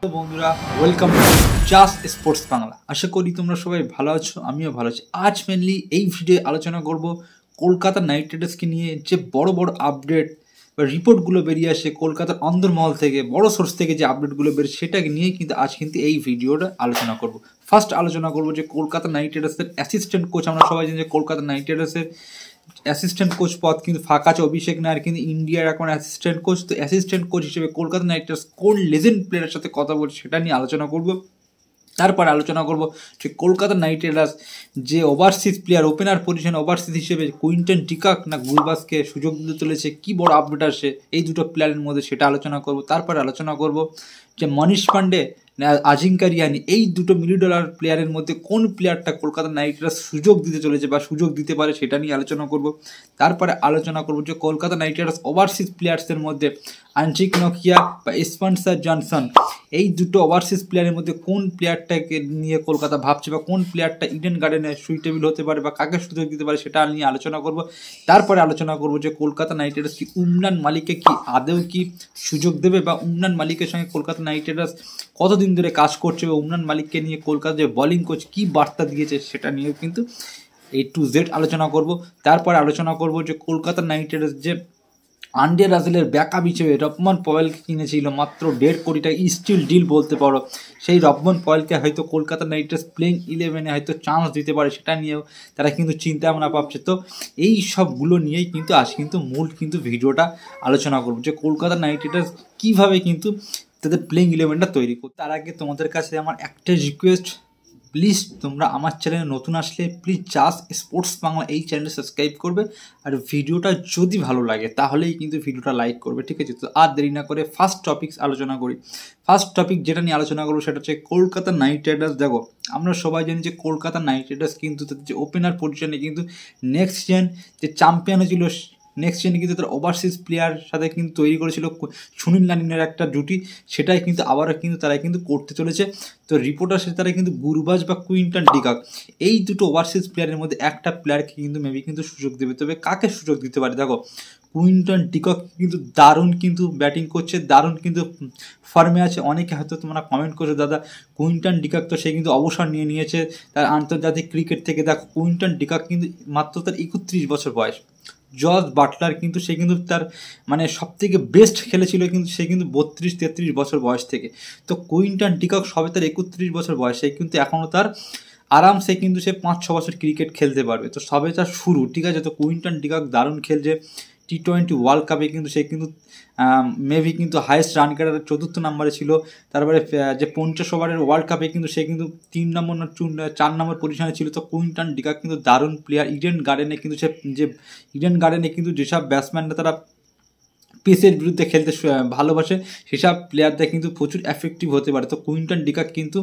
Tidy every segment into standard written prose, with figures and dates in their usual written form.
তো বন্ধুরা, welcome to just sports Bangla. আশা করি তোমরা সবাই ভালো আছো, আমিও ভালো আছি। আজ মেনলি এই ভিডিও আলোচনা করব কলকাতা নাইট রাইডার্সকে নিয়ে যে বড় বড় আপডেট বা রিপোর্টগুলো বেরিয়ে আসে কলকাতার অন্দরমহল থেকে, বড় সোর্স থেকে যে আপডেটগুলো বেরিয়ে সেটাকে নিয়ে কিন্তু আজ কিন্তু এই ভিডিওটা আলোচনা করব। ফার্স্ট আলোচনা করব যে কলকাতা নাইট রাইডার্সের অ্যাসিস্ট্যান্ট কোচ। আমরা সবাই জানি যে কলকাতা নাইট রাইডার্সের অ্যাসিস্ট্যান্ট কোচ পদ কিন্তু ফাঁকা আছে, অভিষেক নায়ার কিন্তু ইন্ডিয়ার এখন অ্যাসিস্ট্যান্ট কোচ। তো অ্যাসিস্ট্যান্ট কোচ হিসেবে কলকাতা নাইট রাইডার্স কোন লেজেন্ড প্লেয়ারের সাথে কথা বলছে সেটা নিয়ে আলোচনা করব। তারপর আলোচনা করব যে কলকাতা নাইট রাইডার্স যে ওভারসিজ প্লেয়ার, ওপেনার পজিশনে ওভারসিজ হিসেবে কুইন্টন ডিকক না গুরবাজকে সুযোগ দিতে চলেছে, কী বড় আপডেট আসে এই দুটো প্লেয়ারের মধ্যে সেটা আলোচনা করব। তারপর আলোচনা করব যে মনীষ পান্ডে না আজিঙ্কা রিয়ানি, এই দুটো $1 মিলিয়ন প্লেয়ারের মধ্যে কোন প্লেয়ারটা কলকাতা নাইট রাইডার্স সুযোগ দিতে চলেছে বা সুযোগ দিতে পারে সেটা নিয়ে আলোচনা করব। তারপরে আলোচনা করব যে কলকাতা নাইট রাইডার্স ওভারসিজ প্লেয়ার্সের মধ্যে আঞ্চিক নকিয়া বা স্পেন্সার জনসন, এই দুটো ওভারসিজ প্লেয়ারের মধ্যে কোন প্লেয়ারটাকে নিয়ে কলকাতা ভাবছে বা কোন প্লেয়ারটা ইডেন গার্ডেনে সুইটেবল হতে পারে বা কাকে সুযোগ দিতে পারে সেটা নিয়ে আলোচনা করব। তারপরে আলোচনা করব যে কলকাতা নাইট রাইডার্স কি উমরান মালিককে কি আদৌ কি সুযোগ দেবে বা উমরান মালিকের সঙ্গে কলকাতা নাইট রাইডার্স কতদিন ধরে কাজ করছে বা উমরান মালিককে নিয়ে কলকাতা যে বোলিং কোচ কী বার্তা দিয়েছে সেটা নিয়েও কিন্তু A to Z আলোচনা করব। তারপরে আলোচনা করব যে কলকাতা নাইট রাইডার্স যে আন্ডে রাসেলের ব্যাকআপ হিসেবে রবমান পয়েলকে কিনেছিল মাত্র 1.5 কোটি টাকা, স্টিল ডিল বলতে পারো। সেই রবমান পয়েলকে হয়তো কলকাতা নাইট রাইডার্স প্লেইং 11-এ হয়তো চান্স দিতে পারে, সেটা নিয়েও তারা কিন্তু চিন্তা ভাবনা ভাবছে। তো এই সবগুলো নিয়েই কিন্তু আজ কিন্তু মূল কিন্তু ভিডিওটা আলোচনা করব যে কলকাতা নাইট রাইডার্স কীভাবে কিন্তু তাদের প্লেইং 11টা তৈরি করতে। তার আগে তোমাদের কাছে আমার একটা রিকোয়েস্ট, প্লিজ তোমরা আমার চ্যানেলে নতুন আসলে প্লিজ জাস্ট স্পোর্টস বাংলা এই চ্যানেলটা সাবস্ক্রাইব করবে, আর ভিডিওটা যদি ভালো লাগে তাহলেই কিন্তু ভিডিওটা লাইক করবে, ঠিক আছে? তো আর দেরি না করে ফার্স্ট টপিক আলোচনা করি। ফার্স্ট টপিক যেটা নিয়ে আলোচনা করবো সেটা হচ্ছে কলকাতা নাইট রাইডার্স। দেখো, আমরা সবাই জানি যে কলকাতা নাইট রাইডার্স কিন্তু তাদের যে ওপেনার পজিশনে কিন্তু নেক্সট জেন যে চ্যাম্পিয়ন ছিল, নেক্সট জেনে কিন্তু তারা ওভারসিজ প্লেয়ার সাথে কিন্তু তৈরি করেছিল সুনীল নারিনের একটা জুটি, সেটাই কিন্তু আবারও কিন্তু তারা কিন্তু করতে চলেছে। তো রিপোর্টার সাথে তারা কিন্তু গুরবাজ বা কুইন্টন ডিকক, এই দুটো ওভারসিজ প্লেয়ারের মধ্যে একটা প্লেয়ারকে কিন্তু মেবি কিন্তু সুযোগ দেবে। তবে কাকে সুযোগ দিতে পারে? দেখো, কুইন্টন ডিকক কিন্তু দারুণ কিন্তু ব্যাটিং করছে, দারুণ কিন্তু ফর্মে আছে। অনেকে হয়তো তোমরা কমেন্ট করছো দাদা কুইন্টন ডিকক তো সে কিন্তু অবসর নিয়ে নিয়েছে তার আন্তর্জাতিক ক্রিকেট থেকে। দেখো, কুইন্টন ডিকক কিন্তু মাত্র তার 31 বছর বয়স। জর্জ বাটলার কিন্তু সে কিন্তু তার মানে সব থেকে বেস্ট খেলেছিল কিন্তু সে কিন্তু 32-33 বছর বয়স থেকে। তো কুইন্টন ডিকক সবে তার 31 বছর বয়স, সে কিন্তু এখনও তার আরামসে কিন্তু সে 5-6 বছর ক্রিকেট খেলতে পারবে। তো সবে তার শুরু, ঠিক আছে? তো কুইন্টন ডিকক দারুণ খেলছে। T20 ওয়ার্ল্ড কাপে কিন্তু সে কিন্তু মেবি কিন্তু হাইয়েস্ট রান গেটার 4th নম্বরে ছিল। তারপরে যে 50 ওভারের ওয়ার্ল্ড কাপে কিন্তু সে কিন্তু 3 নম্বর না 4 নম্বর পজিশনে ছিল। তো কুইন্টন ডিকক কিন্তু দারুণ প্লেয়ার। ইডেন গার্ডেনে কিন্তু সে যে ইডেন গার্ডেনে কিন্তু যেসব ব্যাটসম্যানরা তারা পেসের বিরুদ্ধে খেলতে ভালোবাসে সেসব প্লেয়ারদের কিন্তু প্রচুর এফেক্টিভ হতে পারে। তো কুইন্টন ডিকক কিন্তু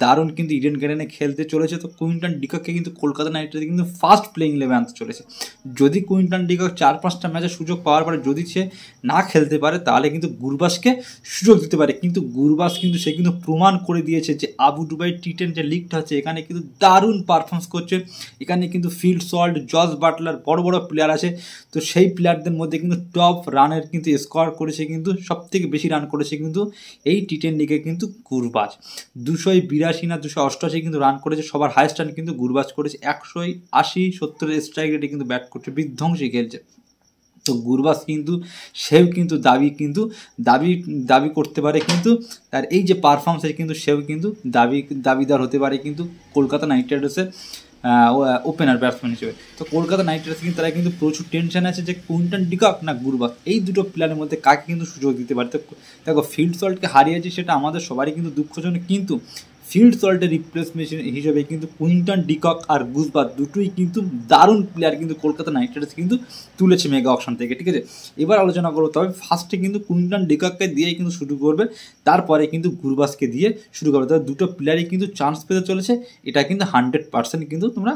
দারুণ কিন্তু ইডেন গার্ডেনে খেলতে চলেছে। তো কুইন্টন ডিকককে কিন্তু কলকাতা নাইট রাইডার্স কিন্তু ফার্স্ট প্লেইং 11 আনতে চলেছে। যদি কুইন্টন ডিকক 4-5টা ম্যাচে সুযোগ পাওয়ার পরে যদি সে না খেলতে পারে তাহলে কিন্তু গুরবাজকে সুযোগ দিতে পারে। কিন্তু গুরবাজ কিন্তু সে কিন্তু প্রমাণ করে দিয়েছে যে আবু দুবাই T10 যে লিগটা আছে এখানে কিন্তু দারুণ পারফরমেন্স করছে। এখানে কিন্তু ফিল সল্ট, জর্জ বাটলার বড় বড় প্লেয়ার আছে। তো সেই প্লেয়ারদের মধ্যে কিন্তু টপ রানের কিন্তু স্কোর করেছে, কিন্তু সব থেকে বেশি রান করেছে কিন্তু এই T10 লিগে কিন্তু গুরবাজ। 282 না 288 কিন্তু রান করেছে, সবার হাইস্ট রান কিন্তু গুরবাজ করেছে। 180-70 স্ট্রাইক রেটে কিন্তু ব্যাট করছে, বিধ্বংসী খেলছে। তো গুরবাজ কিন্তু সেও কিন্তু দাবি করতে পারে কিন্তু তার এই যে পারফরমেন্সের কিন্তু সেও কিন্তু দাবিদার হতে পারে কিন্তু কলকাতা নাইট রাইডার্সের ওপেনার ব্যাটসম্যান হিসেবে। তো কলকাতা নাইট রাইডার্স কিন্তু তারা কিন্তু প্রচুর টেনশন আছে যে কুইন্টন ডিকক না গুরবাজ, এই দুটো প্লেয়ারের মধ্যে কাকে কিন্তু সুযোগ দিতে পারে। তো দেখো, ফিল্ড সল্টকে হারিয়েছে সেটা আমাদের সবারই কিন্তু দুঃখজনক, কিন্তু ফিল্ড সল্টের রিপ্লেসমেন্ট হিসেবে কিন্তু কুইন্টন ডিকক আর গুরবাজ দুটোই কিন্তু দারুণ প্লেয়ার কিন্তু কলকাতা নাইট রাইডার্স কিন্তু তুলেছে মেগা অকশন থেকে, ঠিক আছে? এবার আলোচনা করবো, তবে ফার্স্টে কিন্তু কুইন্টন ডিকককে দিয়েই কিন্তু শুরু করবে, তারপরে কিন্তু গুরবাজকে দিয়ে শুরু করবে। তবে দুটো প্লেয়ারই কিন্তু চান্স পেতে চলেছে, এটা কিন্তু 100% কিন্তু তোমরা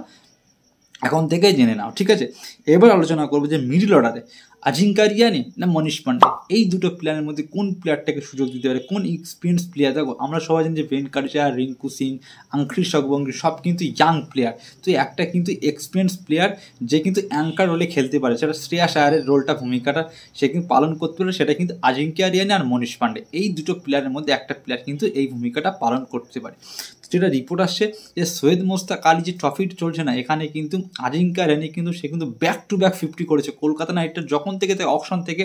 এখন থেকেই জেনে নাও, ঠিক আছে। এবার আলোচনা করবো যে মিডল অর্ডারে আজিঙ্কা রিয়ানি না মনীষ পান্ডে, এই দুটো প্লেয়ারের মধ্যে কোন প্লেয়ারটাকে সুযোগ দিতে পারে, কোন এক্সপিরিয়েন্স প্লেয়ার। দেখো আমরা সবাই জানি যে ভেঙ্কটেশা, রিঙ্কু সিং, আংখ্রি শকবঙ্গি সব কিন্তু ইয়াং প্লেয়ার, তো একটা কিন্তু এক্সপিরিয়েন্স প্লেয়ার যে কিন্তু অ্যাঙ্কার রোলে খেলতে পারে, সেটা শ্রেয়াস আয়ারের রোলটা ভূমিকাটা সে কিন্তু পালন করতে পারে, সেটা কিন্তু আজিঙ্কা রিয়ানি আর মনীষ পান্ডে, এই দুটো প্লেয়ারের মধ্যে একটা প্লেয়ার কিন্তু এই ভূমিকাটা পালন করতে পারে। যেটা রিপোর্ট আসছে যে সৈয়দ মোস্তাক আলী যে ট্রফি চলছে না, এখানে কিন্তু আজিঙ্কা রিয়ানি কিন্তু সে কিন্তু ব্যাক টু ব্যাক 50 করেছে। কলকাতা নাইট রাইডার্স যখন থেকে অকশন থেকে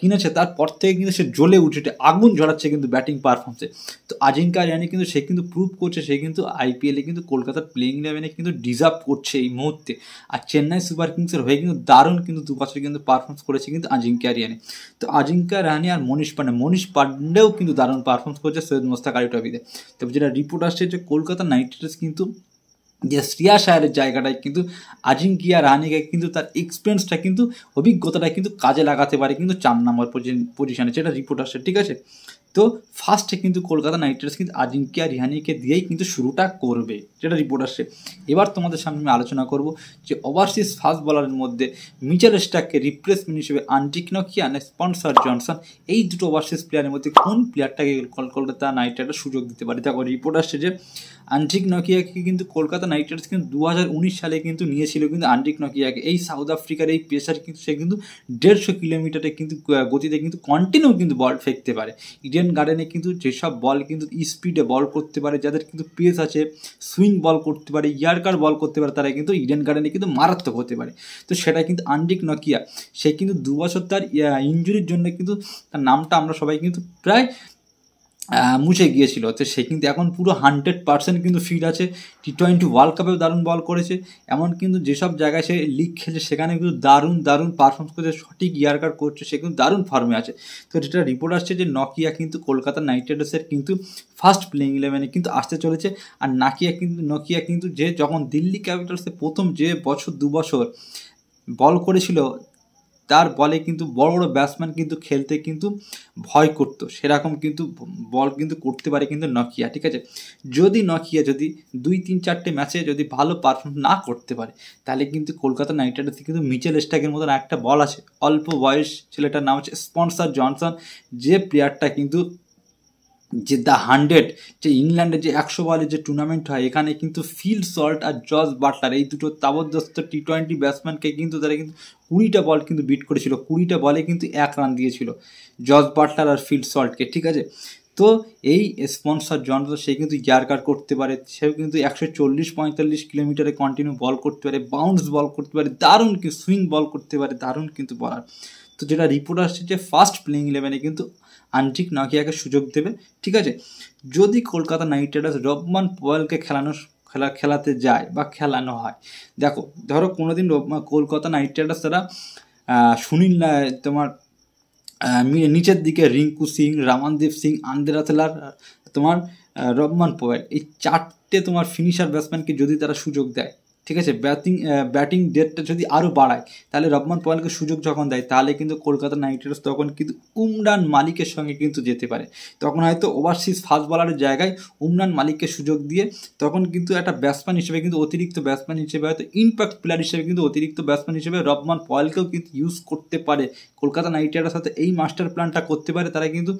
কিনেছে তারপর থেকে কিন্তু সে জ্বলে উঠেছে, আগুন জ্বলাচ্ছে কিন্তু ব্যাটিং পারফরমেন্সে। তো আজিঙ্কা রিয়ানি কিন্তু সে কিন্তু প্রুভ করছে সে কিন্তু আইপিএলে কিন্তু কলকাতার প্লেইং ইলেভেনে কিন্তু ডিজার্ভ করছে এই মুহূর্তে। আর চেন্নাই সুপার কিংসের হয়ে কিন্তু দারুণ কিন্তু 2 বছর কিন্তু পারফরমেন্স করেছে কিন্তু আজিঙ্কা রিয়ানি। তো আজিঙ্কা রিয়ানি আর মনীষ পান্ডেও কিন্তু দারুণ পারফরমেন্স করেছে সৈয়দ মোস্তাক আলী ট্রফিতে। তবে যেটা রিপোর্ট আসছে যে কলকাতা নাইট রাইডার্স কিন্তু যে শ্রেয়াস আয়ারের জায়গাটায় কিন্তু আজিঙ্কিয়া রাহানেকে কিন্তু তার এক্সপিরিয়েন্সটা কিন্তু অভিজ্ঞতাটা কিন্তু কাজে লাগাতে পারে কিন্তু 4 নম্বর পজিশনে, যেটা রিপোর্ট আসছে, ঠিক আছে। তো ফার্স্টে কিন্তু কলকাতা নাইট রাইডার্স কিন্তু আজিঙ্কিয়া রিহানিকে দিয়েই কিন্তু শুরুটা করবে, যেটা রিপোর্ট আসছে। এবার তোমাদের সামনে আমি আলোচনা করব যে ওভারসিজ ফাস্ট বলারের মধ্যে মিচেল স্টার্ককে রিপ্লেসমেন্ট হিসেবে আন্টিক নকিয়া না স্পেন্সার জনসন, এই দুটো ওভারসিজ প্লেয়ারের মধ্যে কোন প্লেয়ারটাকে কলকাতা নাইট রাইডার্স সুযোগ দিতে পারে। দেখো রিপোর্ট আসছে যে আন্টিক নকিয়াকে কিন্তু কলকাতা নাইট রাইডার্স কিন্তু 2019 সালে কিন্তু নিয়েছিল কিন্তু আন্টিক নকিয়াকে, এই সাউথ আফ্রিকার এই পেসার কিন্তু সে কিন্তু 150 কিলোমিটারে কিন্তু গতিতে কিন্তু কন্টিনিউ কিন্তু বল ফেঁকতে পারে। ইডেন গার্ডেনে কিন্তু যেসব বল কিন্তু স্পিডে বল করতে পারে, যাদের কিন্তু পেস আছে, সুইং বল করতে পারে, ইয়ার্কার বল করতে পারে, তারা কিন্তু ইডেন গার্ডেনে কিন্তু মারাত্মক হতে পারে। তো সেটা কিন্তু আন্টিক নকিয়া, সে কিন্তু 2 বছর তার ইঞ্জুরির জন্য কিন্তু তার নামটা আমরা সবাই কিন্তু প্রায় মুছে গিয়েছিল। তো সে কিন্তু এখন পুরো 100% কিন্তু ফিট আছে। T20 ওয়ার্ল্ড কাপেও দারুণ বল করেছে, এমন কিন্তু যেসব জায়গায় সে লিগ খেলছে সেখানে কিন্তু দারুণ পারফরমেন্স করছে, সঠিক ইয়ার্কার করছে, সে কিন্তু দারুণ ফর্মে আছে। তো যেটা রিপোর্ট আসছে যে নকিয়া কিন্তু কলকাতা নাইট রাইডার্সের কিন্তু ফার্স্ট প্লেইং ইলেভেনে কিন্তু আসতে চলেছে। আর নকিয়া কিন্তু যে যখন দিল্লি ক্যাপিটালসে প্রথম যে 2 বছর বল করেছিল, তার বলে কিন্তু বড় বড় ব্যাটসম্যান কিন্তু খেলতে কিন্তু ভয় করতো, সেরকম কিন্তু বল কিন্তু করতে পারে কিন্তু নকিয়া, ঠিক আছে। যদি নকিয়া যদি 2-3-4টে ম্যাচে যদি ভালো পারফর্ম না করতে পারে, তাহলে কিন্তু কলকাতা নাইট রাইডার্সে কিন্তু মিচেল স্টার্কের মতন একটা বল আছে, অল্প বয়স ছেলেটার নাম হচ্ছে স্পেন্সার জনসন, যে প্লেয়ারটা কিন্তু যে দ্য 100 যে ইংল্যান্ডের যে 100 বলের যে টুর্নামেন্ট হয়, এখানে কিন্তু ফিল সল্ট আর জস বাটলার এই দুটো তাবদস্ত T20 ব্যাটসম্যানকে কিন্তু তারা কিন্তু 20টা বল কিন্তু বিট করেছিল, 20টা বলে কিন্তু 1 রান দিয়েছিল জস বাটলার আর ফিল সল্টকে, ঠিক আছে। তো এই স্পন্সর জনসন সে কিন্তু ইয়ার্কার করতে পারে, সেও কিন্তু 140-45 কিলোমিটারে কন্টিনিউ বল করতে পারে, বাউন্স বল করতে পারে, দারুণ কিন্তু সুইং বল করতে পারে, দারুণ কিন্তু বলার। তো যেটা রিপোর্ট আসছে যে ফার্স্ট প্লেইং ইলেভেনে কিন্তু আন্টিক নকিয়াকে সুযোগ দেবে, ঠিক আছে। যদি কলকাতা নাইট রাইডার্স রবমান পয়েলকে খেলাতে যায় বা খেলানো হয়, দেখো ধরো কোনোদিন কলকাতা নাইট রাইডার্স তারা সুনীল তোমার নিচের দিকে রিঙ্কু সিং, রামানদীপ সিং, আন্দ্রে রাসেল, তোমার রবমান পয়েল, এই 4টে তোমার ফিনিশার ব্যাটসম্যানকে যদি তারা সুযোগ দেয়, ঠিক আছে, ব্যাটিং ডেটটা যদি আরও বাড়ায়, তাহলে রবমান পয়েলকে সুযোগ যখন দেয়, তাহলে কিন্তু কলকাতা নাইট রাইডার্স তখন কিন্তু উমরান মালিকের সঙ্গে কিন্তু যেতে পারে। তখন হয়তো ওভারসিজ ফাস্ট বলারের জায়গায় উমরান মালিককে সুযোগ দিয়ে তখন কিন্তু একটা ব্যাটসম্যান হিসেবে কিন্তু অতিরিক্ত ব্যাটসম্যান হিসেবে হয়তো ইম্প্যাক্ট প্লেয়ার হিসেবে কিন্তু অতিরিক্ত ব্যাটসম্যান হিসেবে রবমান পয়েলকেও কিন্তু ইউজ করতে পারে। কলকাতা নাইট রাইডার্স সাথে এই মাস্টার প্ল্যানটা করতে পারে, তারা কিন্তু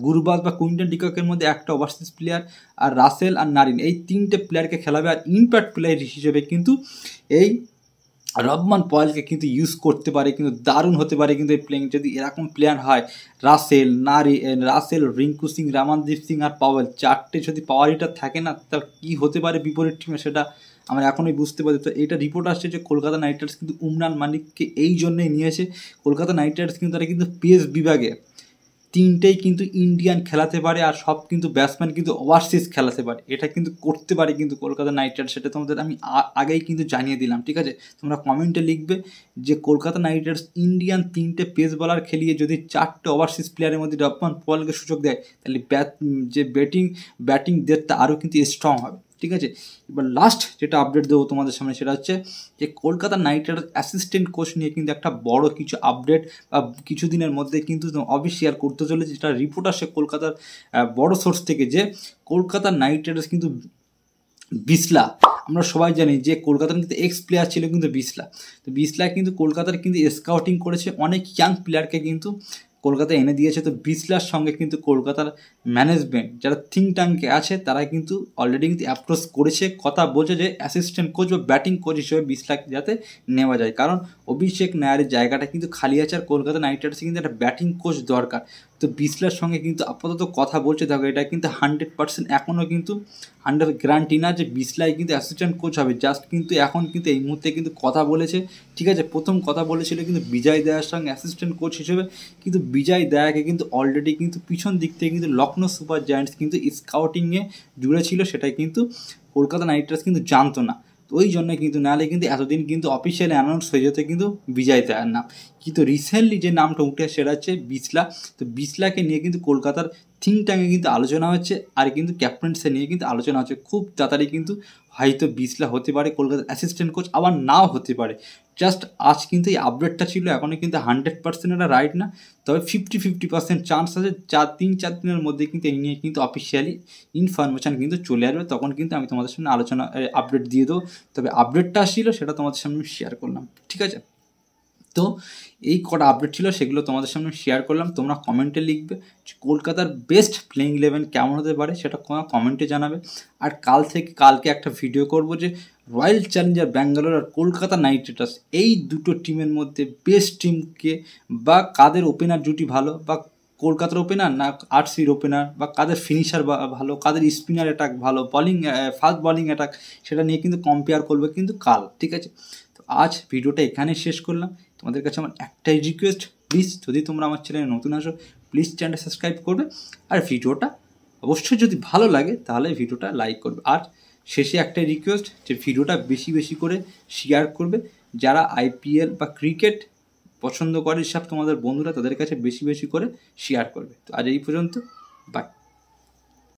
গুরবাজ বা কুইন্টন ডিককের মধ্যে একটা ওভারসিজ প্লেয়ার আর রাসেল আর নারিন, এই 3টে প্লেয়ারকে খেলাবে, আর ইম্প্যাক্ট প্লেয়ার হিসেবে কিন্তু এই রবমান পয়েলকে কিন্তু ইউজ করতে পারে, কিন্তু দারুণ হতে পারে কিন্তু এই প্লেইং যদি এরকম প্লেয়ার হয়। রাসেল, রিঙ্কু সিং, রামানদীপ সিং আর পাওয়েল, 4টে যদি পাওয়ার হিটার থাকে না, তার কী হতে পারে বিপরীত টিমে সেটা আমরা এখনই বুঝতে পারি। তো এটা রিপোর্ট আসছে যে কলকাতা নাইট রাইডার্স কিন্তু উমরান মালিককে এই জন্যই নিয়েছে। কলকাতা নাইট রাইডার্স কিন্তু তারা কিন্তু পেস বিভাগে 3টেই কিন্তু ইন্ডিয়ান খেলাতে পারে, আর সব কিন্তু ব্যাটসম্যান কিন্তু ওভারসিজ খেলাতে পারে, এটা কিন্তু করতে পারে কিন্তু কলকাতা নাইট রাইডার্স, সেটা তোমাদের আমি আগেই কিন্তু জানিয়ে দিলাম, ঠিক আছে। তোমরা কমেন্টে লিখবে যে কলকাতা নাইট রাইডার্স ইন্ডিয়ান 3টে পেস বলার খেলিয়ে যদি 4টে ওভারসিজ প্লেয়ারের মধ্যে রবমান পয়েলকে সুযোগ দেয়, তাহলে যে ব্যাটিং ডেটটা আরও কিন্তু স্ট্রং হবে, ঠিক আছে। এবার লাস্ট যেটা আপডেট দেবো তোমাদের সামনে সেটা হচ্ছে যে Kolkata night Riders assistant coach নিয়ে কিন্তু একটা বড় কিছু আপডেট বা কিছুদিনের মধ্যে কিন্তু অফিসিয়াল করতে চলেছে, যেটা রিপোর্ট আসে কলকাতার বড় সোর্স থেকে, যে কলকাতা নাইট রাইডার্স কিন্তু বিসলা আমরা সবাই জানি যে কলকাতার কিন্তু এক্স প্লেয়ার ছিল কিন্তু বিসলা। তো বিসলা কিন্তু কলকাতার কিন্তু স্কাউটিং করেছে, অনেক ইয়াং প্লেয়ারকে কিন্তু কলকাতায় এনে দিয়েছে। তো বিসলার সঙ্গে কিন্তু কলকাতার ম্যানেজমেন্ট যারা থিঙ্ক ট্যাঙ্কে আছে তারা কিন্তু অলরেডি কিন্তু অ্যাপ্রোচ করেছে, কথা বলছে যে অ্যাসিস্ট্যান্ট কোচ বা ব্যাটিং কোচ হিসেবে বিসলাকে যাতে নেওয়া যায়, কারণ অভিষেক নায়ারের জায়গাটা কিন্তু খালি আছে আর কলকাতা নাইট রাইডার্সে কিন্তু একটা ব্যাটিং কোচ দরকার। তো বিসলার সঙ্গে কিন্তু আপাতত কথা বলছে, দেখো এটা কিন্তু 100% এখনও কিন্তু 100 গ্যারান্টি না যে বিসলাই কিন্তু অ্যাসিস্ট্যান্ট কোচ হবে, জাস্ট কিন্তু এখন কিন্তু এই মুহূর্তে কিন্তু কথা বলেছে। ঠিক আছে, প্রথম কথা বলেছিল কিন্তু বিজয় দয়ার সঙ্গে অ্যাসিস্ট্যান্ট কোচ হিসেবে, কিন্তু বিজয় দয়াকে কিন্তু অলরেডি কিন্তু পিছন দিক থেকে কিন্তু লখনৌ সুপার জায়ান্টস কিন্তু স্কাউটিংয়ে জুড়ে ছিল, সেটাই কিন্তু কলকাতা নাইট রাইডার্স কিন্তু জানতো না। তো ওই জন্য কিন্তু নাহলে কিন্তু এতদিন কিন্তু অফিসিয়ালি অ্যানাউন্স হয়ে যেত কিন্তু বিজয় দয়ার নাম, কিন্তু রিসেন্টলি যে নামটা উঠে সেটা হচ্ছে বিসলা। তো বিসলাকে নিয়ে কিন্তু কলকাতার থিঙ্ক ট্যাঙ্কে কিন্তু আলোচনা হচ্ছে, আর কিন্তু ক্যাপ্টেন্সে নিয়ে কিন্তু আলোচনা হচ্ছে। খুব তাড়াতাড়ি কিন্তু হয়তো বিসলা হতে পারে কলকাতার অ্যাসিস্ট্যান্ট কোচ, আবার নাও হতে পারে। জাস্ট আজ কিন্তু এই আপডেটটা ছিল, এখনও কিন্তু 100% এটা রাইট না, তবে 50% চান্স আছে 3-4 দিনের মধ্যে কিন্তু এই নিয়ে কিন্তু অফিসিয়ালি ইনফরমেশান কিন্তু চলে আসবে, তখন কিন্তু আমি তোমাদের সামনে আলোচনা আপডেট দিয়ে দেবো। তবে আপডেটটা আসছিল সেটা তোমাদের সামনে শেয়ার করলাম, ঠিক আছে। তো এই কটা আপডেট ছিল, সেগুলো তোমাদের সামনে শেয়ার করলাম। তোমরা কমেন্টে লিখবে যে কলকাতার বেস্ট প্লেইং 11 কেমন হতে পারে, সেটা তোমরা কমেন্টে জানাবে। আর কালকে একটা ভিডিও করব যে রয়্যাল চ্যালেঞ্জার ব্যাঙ্গালোর আর কলকাতা নাইট রাইডার্স এই দুটো টিমের মধ্যে বেস্ট টিমকে, বা কাদের ওপেনার জুটি ভালো, বা কলকাতার ওপেনার না আরসির ওপেনার, বা কাদের ফিনিশার ভালো, কাদের স্পিনার অ্যাটাক ভালো, ফাস্ট বলিং অ্যাটাক, সেটা নিয়ে কিন্তু কম্পেয়ার করবে কিন্তু কাল, ঠিক আছে। তো আজ ভিডিওটা এখানে শেষ করলাম। তোমাদের কাছে আমার একটাই রিকোয়েস্ট, প্লিজ যদি তোমরা আমার চ্যানেলে নতুন আসো প্লিজ চ্যানেলটা সাবস্ক্রাইব করবে, আর ভিডিওটা অবশ্যই যদি ভালো লাগে তাহলে ভিডিওটা লাইক করবে। আর শেষে একটাই রিকোয়েস্ট যে ভিডিওটা বেশি বেশি করে শেয়ার করবে, যারা আইপিএল বা ক্রিকেট পছন্দ করে সব তোমাদের বন্ধুরা, তাদের কাছে বেশি বেশি করে শেয়ার করবে। তো আজ এই পর্যন্ত, বাই।